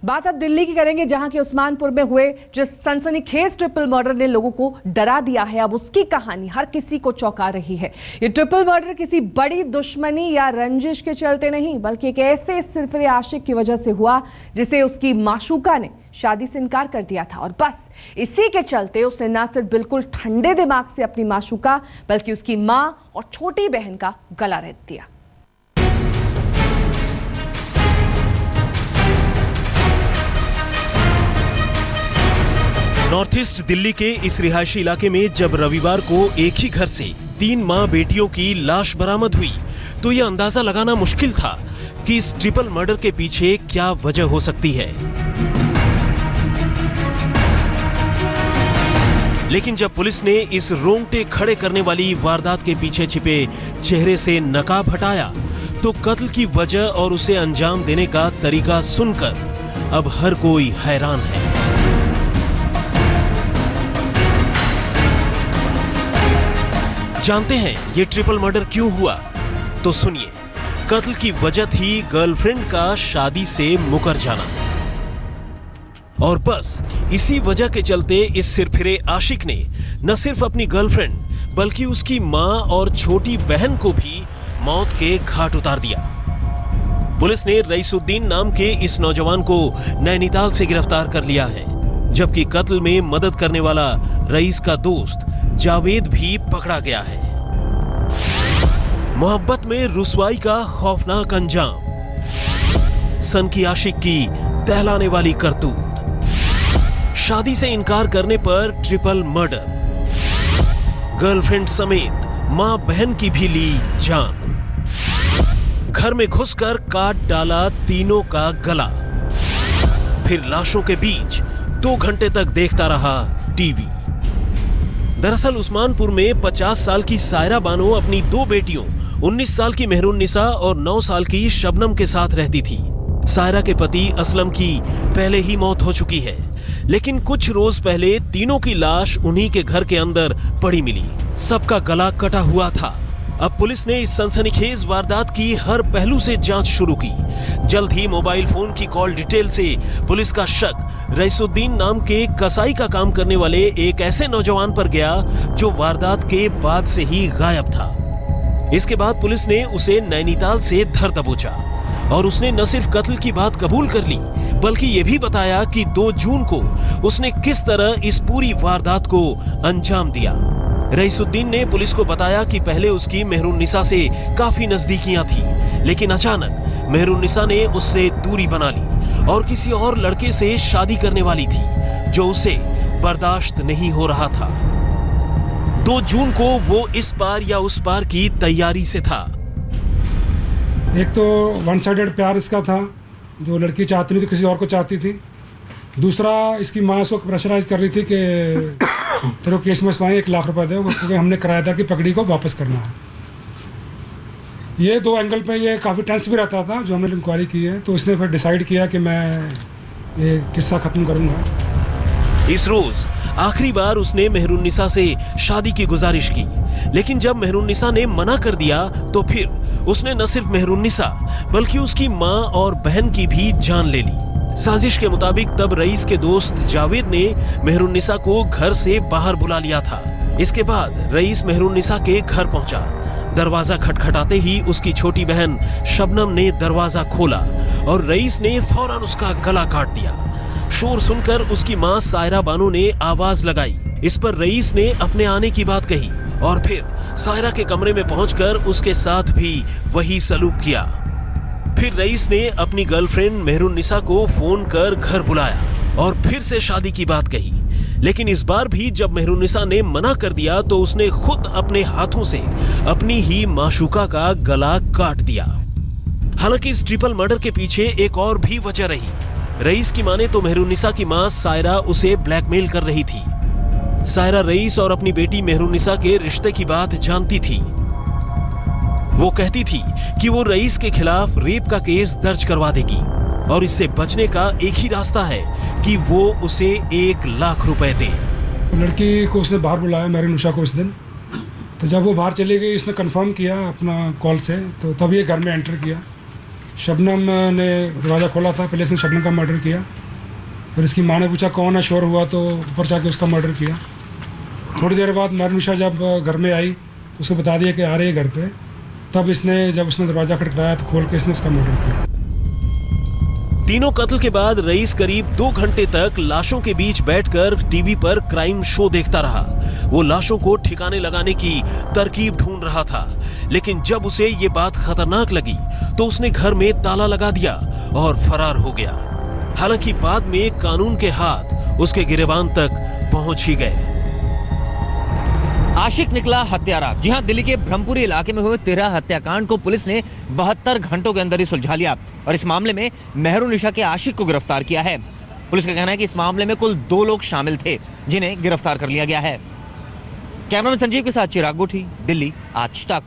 बात अब दिल्ली की करेंगे, जहां के उस्मानपुर में हुए जिस सनसनीखेज ट्रिपल मर्डर ने लोगों को डरा दिया है, अब उसकी कहानी हर किसी को चौंका रही है। ये ट्रिपल मर्डर किसी बड़ी दुश्मनी या रंजिश के चलते नहीं, बल्कि एक ऐसे सिरफिरे आशिक की वजह से हुआ जिसे उसकी माशूका ने शादी से इनकार कर दिया था, और बस इसी के चलते उसने न सिर्फ बिल्कुल ठंडे दिमाग से अपनी माशूका बल्कि उसकी मां और छोटी बहन का गला रेत दिया। नॉर्थ ईस्ट दिल्ली के इस रिहायशी इलाके में जब रविवार को एक ही घर से 3 मां बेटियों की लाश बरामद हुई तो यह अंदाजा लगाना मुश्किल था कि इस ट्रिपल मर्डर के पीछे क्या वजह हो सकती है। लेकिन जब पुलिस ने इस रोंगटे खड़े करने वाली वारदात के पीछे छिपे चेहरे से नकाब हटाया तो कत्ल की वजह और उसे अंजाम देने का तरीका सुनकर अब हर कोई हैरान है। जानते हैं ये ट्रिपल मर्डर क्यों हुआ? तो सुनिए, कत्ल की वजह थी गर्लफ्रेंड का शादी से मुकर जाना, और बस इसी वजह के चलते इस सिरफिरे आशिक ने न सिर्फ अपनी गर्लफ्रेंड बल्कि उसकी मां और छोटी बहन को भी मौत के घाट उतार दिया। पुलिस ने रईसुद्दीन नाम के इस नौजवान को नैनीताल से गिरफ्तार कर लिया है, जबकि कत्ल में मदद करने वाला रईस का दोस्त जावेद भी पकड़ा गया है। मोहब्बत में रुसवाई का खौफनाक अंजाम, सन की आशिक की दहलाने वाली करतूत, शादी से इनकार करने पर ट्रिपल मर्डर, गर्लफ्रेंड समेत मां बहन की भी ली जान, घर में घुसकर काट डाला तीनों का गला, फिर लाशों के बीच 2 घंटे तक देखता रहा टीवी। दरअसल उस्मानपुर में 50 साल की सायरा बानो अपनी 2 बेटियों 19 साल की मेहरुन्निसा और 9 साल की शबनम के साथ रहती थी। सायरा के पति असलम की पहले ही मौत हो चुकी है, लेकिन कुछ रोज पहले तीनों की लाश उन्हीं के घर के अंदर पड़ी मिली। सबका गला कटा हुआ था। अब पुलिस ने इस सनसनीखेज वारदात की हर पहलू से जांच शुरू की। जल्द ही मोबाइल फोन की कॉल डिटेल से पुलिस का शक रईसुद्दीन नाम के कसाई का काम करने वाले एक ऐसे नौजवान पर गया जो वारदात के बाद से ही गायब था। इसके बाद पुलिस ने उसे नैनीताल से धर दबोचा और उसने न सिर्फ कत्ल की बात कबूल कर ली बल्कि यह भी बताया कि 2 जून को उसने किस तरह इस पूरी वारदात को अंजाम दिया। रईसुद्दीन ने पुलिस को बताया कि पहले उसकी मेहरुन्निसा से काफी नजदीकियां थी, लेकिन अचानक मेहरुन्निसा ने उससे दूरी बना ली और किसी और लड़के से शादी करने वाली थी जो उसे बर्दाश्त नहीं हो रहा था। 2 जून को वो इस पार या उस पार की तैयारी से था। एक तो वन साइडेड प्यार इसका था, जो लड़की चाहती नहीं थी किसी और को चाहती थी। दूसरा, इसकी माँ उसको प्रेशराइज कर रही थी कि तेरे केस में 1 लाख रुपए दे, क्योंकि हमने किराएदार की पगड़ी को वापस करना है। ये 2 एंगल पे ये काफ़ी टेंस भी रहता था। जो हमने इंक्वायरी की है तो इसने फिर डिसाइड किया कि मैं ये किस्सा ख़त्म करूँगा। इस रोज आखिरी बार उसने मेहरुन्निसा से शादी की गुजारिश की, लेकिन जब मेहरुन्निसा ने मना कर दिया तो फिर उसने न सिर्फ मेहरुन्निसा बल्कि उसकी मां और बहन की भी जान ले ली। साजिश के मुताबिक तब रईस के दोस्त जावेद ने मेहरुन्निसा को घर से बाहर बुला लिया था। इसके बाद रईस मेहरुन्निसा के घर पहुंचा। दरवाजा खटखटाते ही उसकी छोटी बहन शबनम ने दरवाजा खोला और रईस ने फौरन उसका गला काट दिया। शोर सुनकर उसकी मां सायरा बानो ने आवाज लगाई। इस पर रईस ने अपने आने की बात कही और फिर सायरा के कमरे में पहुंचकर उसके साथ भी वही सलूक किया। फिर रईस ने अपनी गर्लफ्रेंड मेहरुन्निसा को फोन कर घर बुलाया और फिर से शादी की बात कही, लेकिन इस बार भी जब मेहरुन्निसा ने मना कर दिया तो उसने खुद अपने हाथों से अपनी ही माशूका का गला काट दिया। हालांकि इस ट्रिपल मर्डर के पीछे एक और भी वजह रही। रईस की माने तो मेहरुन्निसा की मां सायरा उसे ब्लैकमेल कर रही थी। सायरा रईस और अपनी बेटी मेहरुन्निसा के रिश्ते की बात जानती थी। वो कहती थी कि वो रईस के खिलाफ रेप का केस दर्ज करवा देगी और इससे बचने का एक ही रास्ता है कि वो उसे 1 लाख रुपए दे। लड़की को उसने बाहर बुलाया, मेहरुन्निसा को, इस दिन। तो जब वो बाहर चली गई इसने कंफर्म किया अपना कॉल से, तो तब ये घर में एंटर किया शबनम ने दरवाज़ा खोला था, पहले इसने शबनम का मर्डर किया। फिर इसकी माँ ने पूछा कौन है, श्योर हुआ तो ऊपर जाके उसका मर्डर किया। थोड़ी देर बाद महरुनिशा जब घर में आई तो उसको बता दिया कि आ रही है घर पे। तब इसने जब उसने दरवाज़ा खटखटाया तो खोल के इसने उसका मर्डर किया। तीनों कत्ल के बाद रईस करीब 2 घंटे तक लाशों के बीच बैठकर टीवी पर क्राइम शो देखता रहा। वो लाशों को ठिकाने लगाने की तरकीब ढूंढ रहा था, लेकिन जब उसे ये बात खतरनाक लगी तो उसने घर में ताला लगा दिया और फरार हो गया। हालांकि बाद में कानून के हाथ उसके गिरेबान तक पहुंच ही गए। आशिक निकला हत्यारा। जी हां, दिल्ली के ब्रह्मपुरी इलाके में हुए 13 हत्याकांड को पुलिस ने 72 घंटों के अंदर ही सुलझा लिया और इस मामले में महरुनिशा के आशिक को गिरफ्तार किया है। पुलिस का कहना है कि इस मामले में कुल 2 लोग शामिल थे जिन्हें गिरफ्तार कर लिया गया है। कैमरामैन संजीव के साथ चिराग गोठी, दिल्ली आज तक।